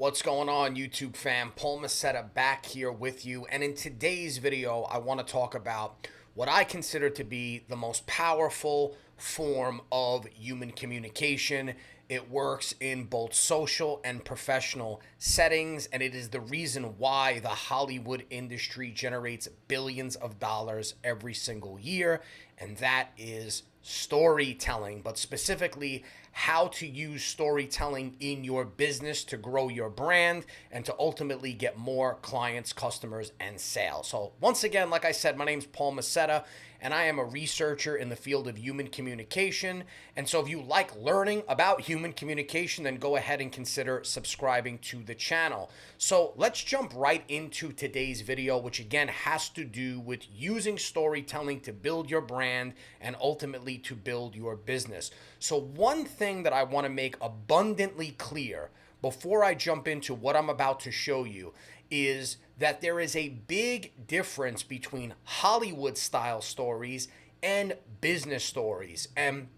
What's going on, YouTube fam? Paul Masetta back here with you. And in today's video, I want to talk about what I consider to be the most powerful form of human communication. It works in both social and professional settings, and it is the reason why the Hollywood industry generates billions of dollars every single year, and that is storytelling, but specifically how to use storytelling in your business to grow your brand and to ultimately get more clients, customers, and sales. So once again, like I said, my name is Paul Masetta, and I am a researcher in the field of human communication. And so if you like learning about human communication, then go ahead and consider subscribing to the channel. So let's jump right into today's video, which again has to do with using storytelling to build your brand and ultimately to build your business. So one thing that I want to make abundantly clear before I jump into what I'm about to show you is that there is a big difference between Hollywood style stories and business stories. And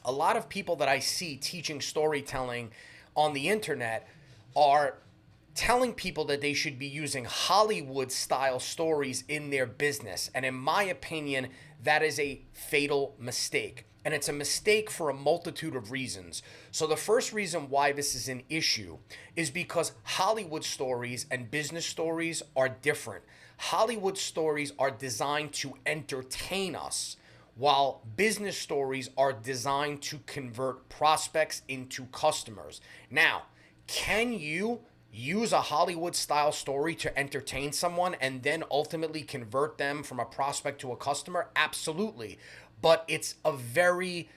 a lot of people that I see teaching storytelling on the internet are telling people that they should be using Hollywood style stories in their business. And in my opinion, that is a fatal mistake. And it's a mistake for a multitude of reasons. So the first reason why this is an issue is because Hollywood stories and business stories are different. Hollywood stories are designed to entertain us, while business stories are designed to convert prospects into customers. Now, can you use a Hollywood style story to entertain someone and then ultimately convert them from a prospect to a customer? Absolutely. But it's a very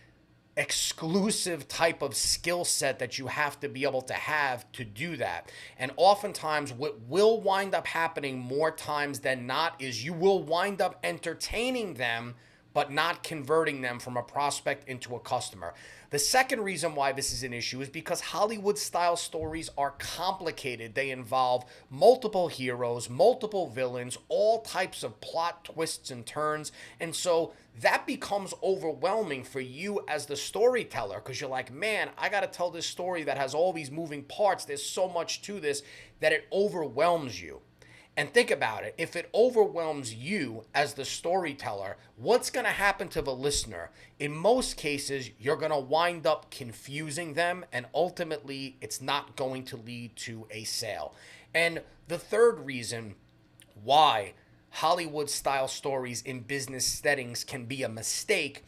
exclusive type of skill set that you have to be able to do that. And oftentimes what will wind up happening more times than not is you will wind up entertaining them but not converting them from a prospect into a customer. The second reason why this is an issue is because Hollywood style stories are complicated. They involve multiple heroes, multiple villains, all types of plot twists and turns. And so that becomes overwhelming for you as the storyteller because you're like, man, I got to tell this story that has all these moving parts. There's so much to this that it overwhelms you. And think about it. If it overwhelms you as the storyteller, what's going to happen to the listener? In most cases, you're going to wind up confusing them, and ultimately, it's not going to lead to a sale. And the third reason why Hollywood style stories in business settings can be a mistake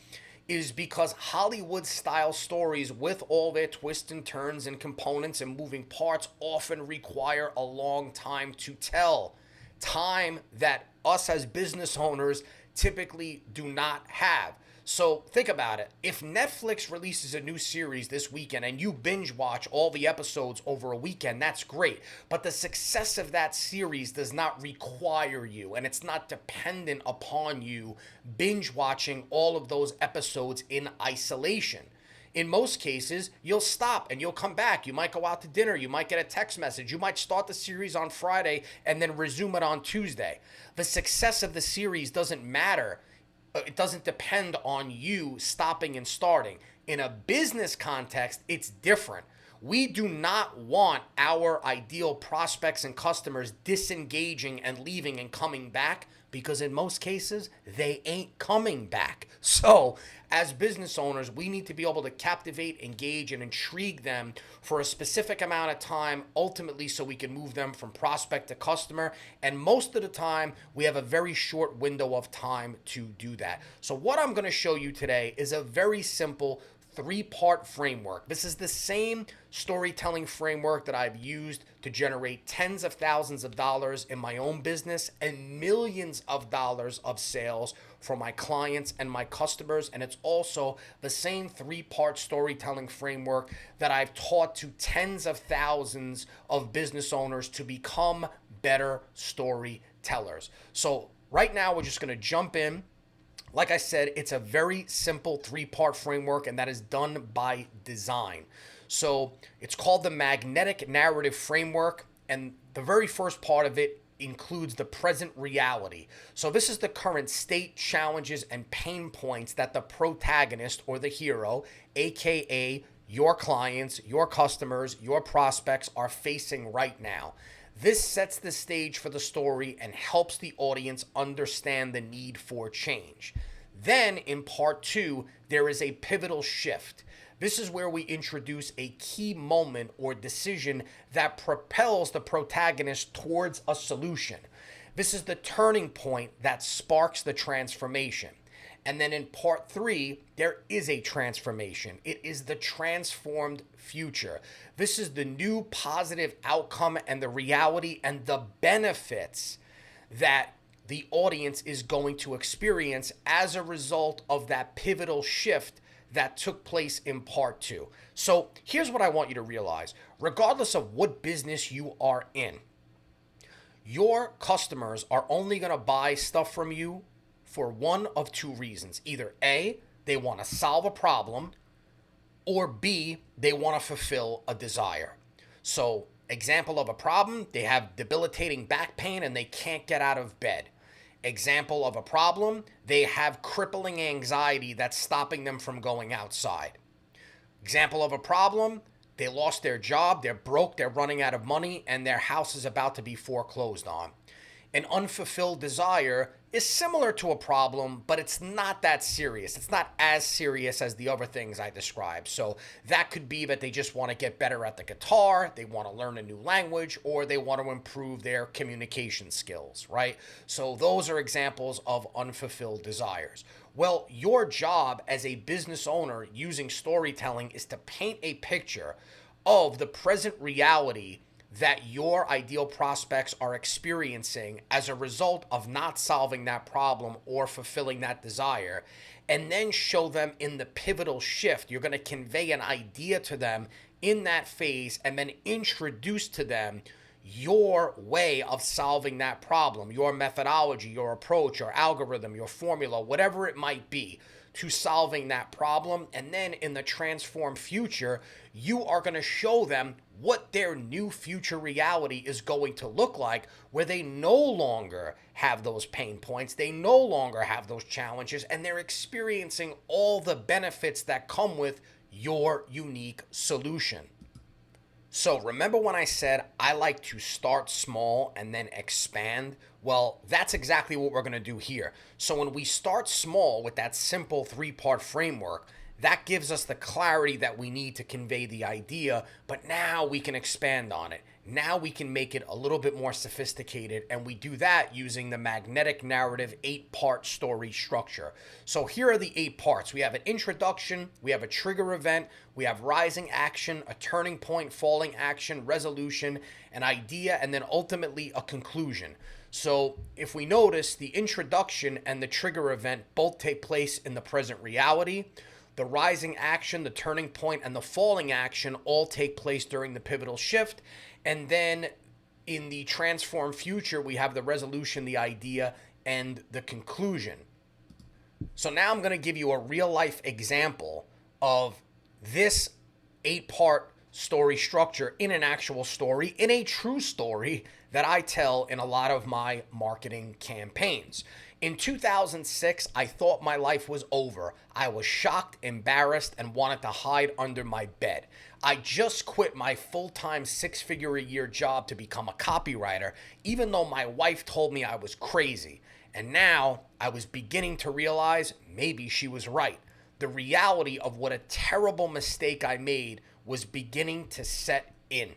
is because Hollywood style stories with all their twists and turns and components and moving parts often require a long time to tell. Time that us as business owners typically do not have. So think about it. If Netflix releases a new series this weekend and you binge watch all the episodes over a weekend, that's great. But the success of that series does not require you, and it's not dependent upon you binge watching all of those episodes in isolation. In most cases, you'll stop and you'll come back. You might go out to dinner. You might get a text message. You might start the series on Friday and then resume it on Tuesday. The success of the series doesn't matter. It doesn't depend on you stopping and starting. In a business context, it's different. We do not want our ideal prospects and customers disengaging and leaving and coming back because in most cases, they ain't coming back. So as business owners, we need to be able to captivate, engage, and intrigue them for a specific amount of time, ultimately so we can move them from prospect to customer. And most of the time, we have a very short window of time to do that. So what I'm going to show you today is a very simple three-part framework. This is the same storytelling framework that I've used to generate tens of thousands of dollars in my own business and millions of dollars of sales for my clients and my customers. And it's also the same three-part storytelling framework that I've taught to tens of thousands of business owners to become better storytellers. So right now, we're just going to jump in. Like I said, it's a very simple three-part framework, and that is done by design. So it's called the Magnetic Narrative Framework, and the very first part of it includes the present reality. So this is the current state, challenges, and pain points that the protagonist or the hero, aka your clients, your customers, your prospects are facing right now. This sets the stage for the story and helps the audience understand the need for change. Then in part two, there is a pivotal shift. This is where we introduce a key moment or decision that propels the protagonist towards a solution. This is the turning point that sparks the transformation. And then in part three, there is a transformation. It is the transformed future. This is the new positive outcome and the reality and the benefits that the audience is going to experience as a result of that pivotal shift that took place in part two. So here's what I want you to realize. Regardless of what business you are in, your customers are only going to buy stuff from you for one of two reasons. Either A, they want to solve a problem, or B, they want to fulfill a desire. So, example of a problem, they have debilitating back pain and they can't get out of bed. Example of a problem, they have crippling anxiety that's stopping them from going outside. Example of a problem, they lost their job, they're broke, they're running out of money, and their house is about to be foreclosed on. An unfulfilled desire is similar to a problem, but it's not that serious. It's not as serious as the other things I described. So that could be that they just want to get better at the guitar, they want to learn a new language, or they want to improve their communication skills, right? So those are examples of unfulfilled desires. Well, your job as a business owner using storytelling is to paint a picture of the present reality that your ideal prospects are experiencing as a result of not solving that problem or fulfilling that desire, and then show them in the pivotal shift. You're going to convey an idea to them in that phase and then introduce to them your way of solving that problem, your methodology, your approach, your algorithm, your formula, whatever it might be, to solving that problem. And then in the transformed future, you are going to show them what their new future reality is going to look like, where they no longer have those pain points, they no longer have those challenges, and they're experiencing all the benefits that come with your unique solution. So remember when I said I like to start small and then expand? Well, that's exactly what we're going to do here. So when we start small with that simple three-part framework, that gives us the clarity that we need to convey the idea, but now we can expand on it. Now we can make it a little bit more sophisticated, and we do that using the Magnetic Narrative 8-part story structure. So here are the 8 parts. We have an introduction, we have a trigger event, we have rising action, a turning point, falling action, resolution, an idea, and then ultimately a conclusion. So if we notice, the introduction and the trigger event both take place in the present reality. The rising action, the turning point, and the falling action all take place during the pivotal shift. And then in the transformed future, we have the resolution, the idea, and the conclusion. So now I'm going to give you a real life example of this 8-part story structure in an actual story, in a true story that I tell in a lot of my marketing campaigns. In 2006, I thought my life was over. I was shocked, embarrassed, and wanted to hide under my bed. I just quit my full-time 6-figure-a-year job to become a copywriter, even though my wife told me I was crazy. And now I was beginning to realize maybe she was right. The reality of what a terrible mistake I made was beginning to set in.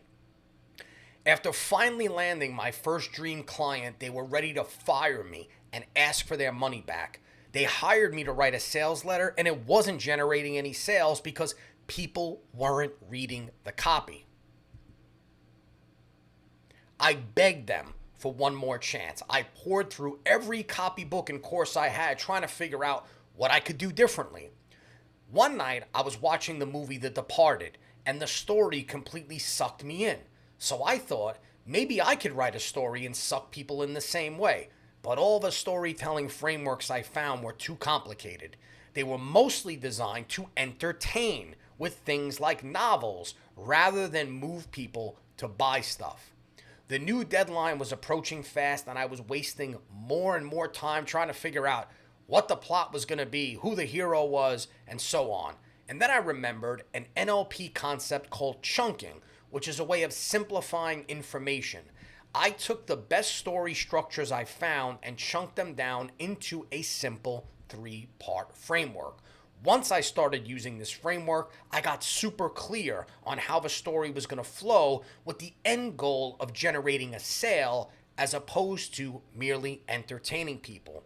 After finally landing my first dream client, they were ready to fire me and ask for their money back. They hired me to write a sales letter, and it wasn't generating any sales because people weren't reading the copy. I begged them for one more chance. I poured through every copybook and course I had, trying to figure out what I could do differently. One night, I was watching the movie The Departed, and the story completely sucked me in. So I thought, maybe I could write a story and suck people in the same way. But all the storytelling frameworks I found were too complicated. They were mostly designed to entertain with things like novels rather than move people to buy stuff. The new deadline was approaching fast, and I was wasting more and more time trying to figure out what the plot was going to be, who the hero was, and so on. And then I remembered an NLP concept called chunking, which is a way of simplifying information. I took the best story structures I found and chunked them down into a simple 3-part framework. Once I started using this framework, I got super clear on how the story was going to flow with the end goal of generating a sale as opposed to merely entertaining people.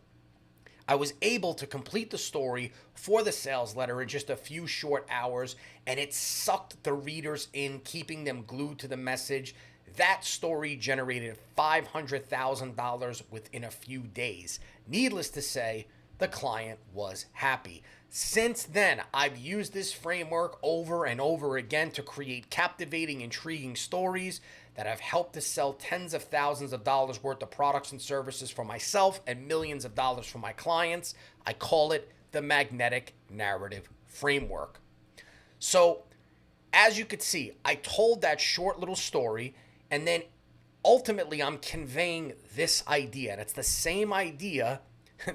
I was able to complete the story for the sales letter in just a few short hours, and it sucked the readers in, keeping them glued to the message. That story generated $500,000 within a few days. Needless to say, the client was happy. Since then, I've used this framework over and over again to create captivating, intriguing stories that have helped to sell tens of thousands of dollars worth of products and services for myself and millions of dollars for my clients. I call it the Magnetic Narrative Framework. So, as you could see, I told that short little story, and then ultimately I'm conveying this idea. And it's the same idea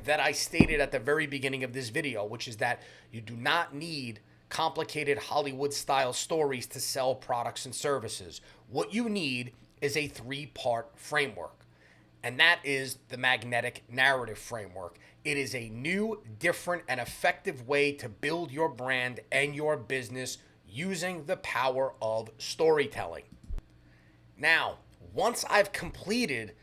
that I stated at the very beginning of this video, which is that you do not need complicated Hollywood-style stories to sell products and services. What you need is a 3-part framework, and that is the Magnetic Narrative Framework. It is a new, different, and effective way to build your brand and your business using the power of storytelling. Now, once I've completed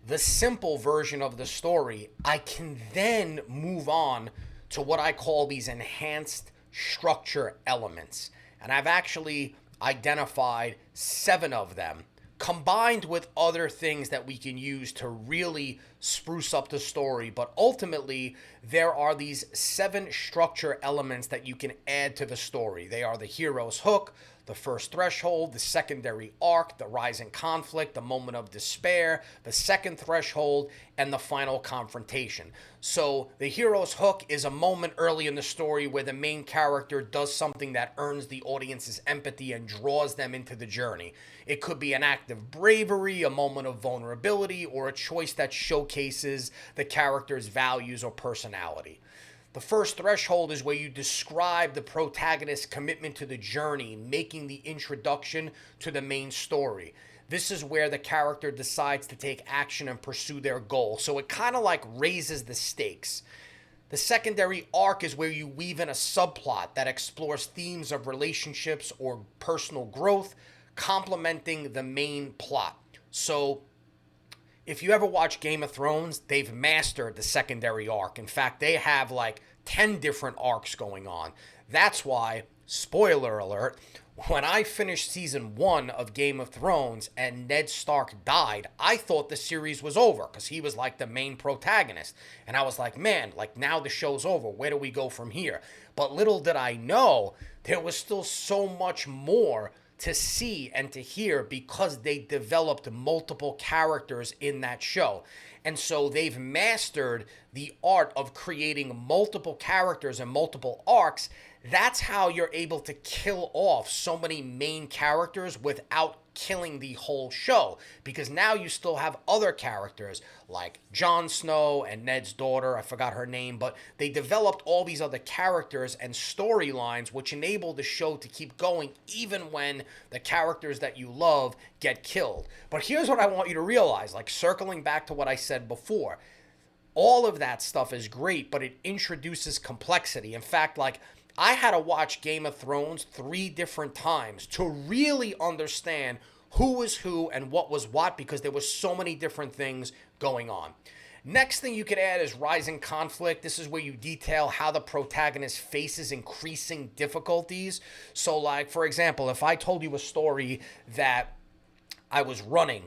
the simple version of the story, I can then move on to what I call these enhanced structure elements. And I've actually identified 7 of them, combined with other things that we can use to really spruce up the story. But ultimately, there are these 7 structure elements that you can add to the story. They are the hero's hook, the first threshold, the secondary arc, the rising conflict, the moment of despair, the second threshold, and the final confrontation. So the hero's hook is a moment early in the story where the main character does something that earns the audience's empathy and draws them into the journey. It could be an act of bravery, a moment of vulnerability, or a choice that showcases the character's values or personality. The first threshold is where you describe the protagonist's commitment to the journey, making the introduction to the main story. This is where the character decides to take action and pursue their goal. So it kind of like raises the stakes. The secondary arc is where you weave in a subplot that explores themes of relationships or personal growth, complementing the main plot. So if you ever watch Game of Thrones, they've mastered the secondary arc. In fact, they have like 10 different arcs going on. That's why, spoiler alert, when I finished season 1 of Game of Thrones and Ned Stark died, I thought the series was over because he was like the main protagonist. And I was like, man, like now the show's over. Where do we go from here? But little did I know, there was still so much more to see and to hear because they developed multiple characters in that show. And so they've mastered the art of creating multiple characters and multiple arcs. That's how you're able to kill off so many main characters without killing the whole show, because now you still have other characters like Jon Snow and Ned's daughter, I forgot her name, but they developed all these other characters and storylines which enable the show to keep going even when the characters that you love get killed. But here's what I want you to realize, like circling back to what I said before, all of that stuff is great, but it introduces complexity. In fact, like I had to watch Game of Thrones 3 different times to really understand who was who and what was what, because there were so many different things going on. Next thing you could add is rising conflict. This is where you detail how the protagonist faces increasing difficulties. So like, for example, if I told you a story that I was running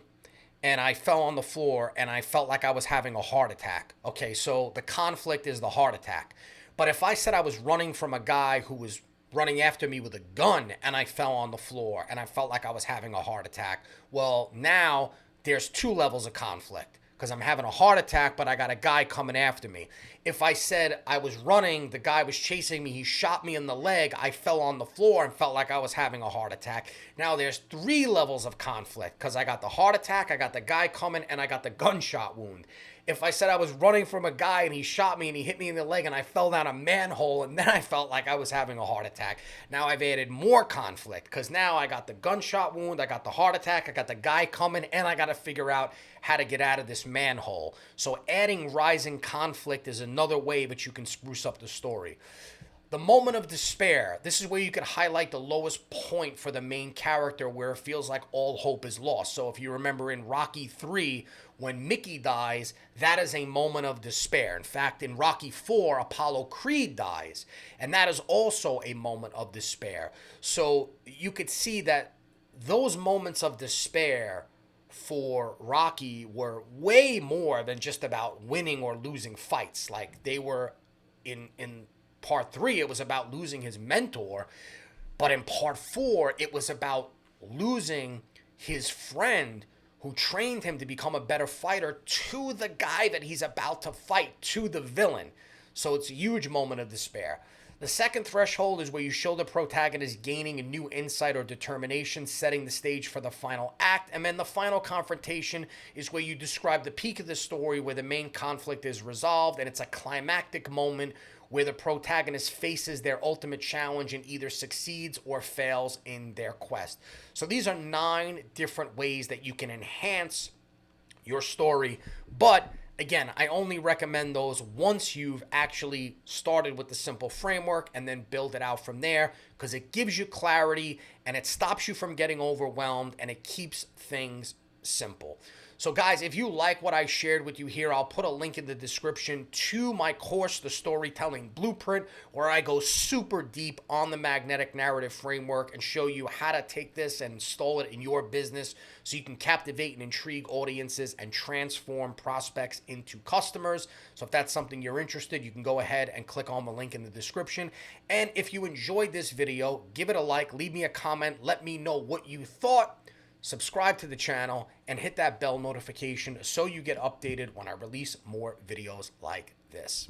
and I fell on the floor and I felt like I was having a heart attack. Okay, so the conflict is the heart attack. But if I said I was running from a guy who was running after me with a gun and I fell on the floor and I felt like I was having a heart attack, well, now there's 2 levels of conflict because I'm having a heart attack, but I got a guy coming after me. If I said I was running, the guy was chasing me, he shot me in the leg, I fell on the floor and felt like I was having a heart attack. Now there's 3 levels of conflict because I got the heart attack, I got the guy coming, and I got the gunshot wound. if I said I was running from a guy and he shot me and he hit me in the leg and I fell down a manhole and then I felt like I was having a heart attack. Now I've added more conflict because now I got the gunshot wound, I got the heart attack, I got the guy coming, and I got to figure out how to get out of this manhole. So adding rising conflict is another way that you can spruce up the story. The moment of despair. This is where you could highlight the lowest point for the main character where it feels like all hope is lost. So if you remember in Rocky 3, when Mickey dies, that is a moment of despair. In fact, in Rocky 4, Apollo Creed dies, and that is also a moment of despair. So you could see that those moments of despair for Rocky were way more than just about winning or losing fights. Like they were in part 3, it was about losing his mentor, but in part 4, it was about losing his friend who trained him to become a better fighter to the guy that he's about to fight, to the villain. So it's a huge moment of despair. The second threshold is where you show the protagonist gaining a new insight or determination, setting the stage for the final act. And then the final confrontation is where you describe the peak of the story where the main conflict is resolved, and it's a climactic moment where the protagonist faces their ultimate challenge and either succeeds or fails in their quest. So these are 9 different ways that you can enhance your story, but again, I only recommend those once you've actually started with the simple framework and then build it out from there, because it gives you clarity and it stops you from getting overwhelmed and it keeps things simple. So guys, if you like what I shared with you here, I'll put a link in the description to my course, The Storytelling Blueprint, where I go super deep on the Magnetic Narrative Framework and show you how to take this and install it in your business so you can captivate and intrigue audiences and transform prospects into customers. So if that's something you're interested, you can go ahead and click on the link in the description. And if you enjoyed this video, give it a like, leave me a comment, let me know what you thought. Subscribe to the channel and hit that bell notification so you get updated when I release more videos like this.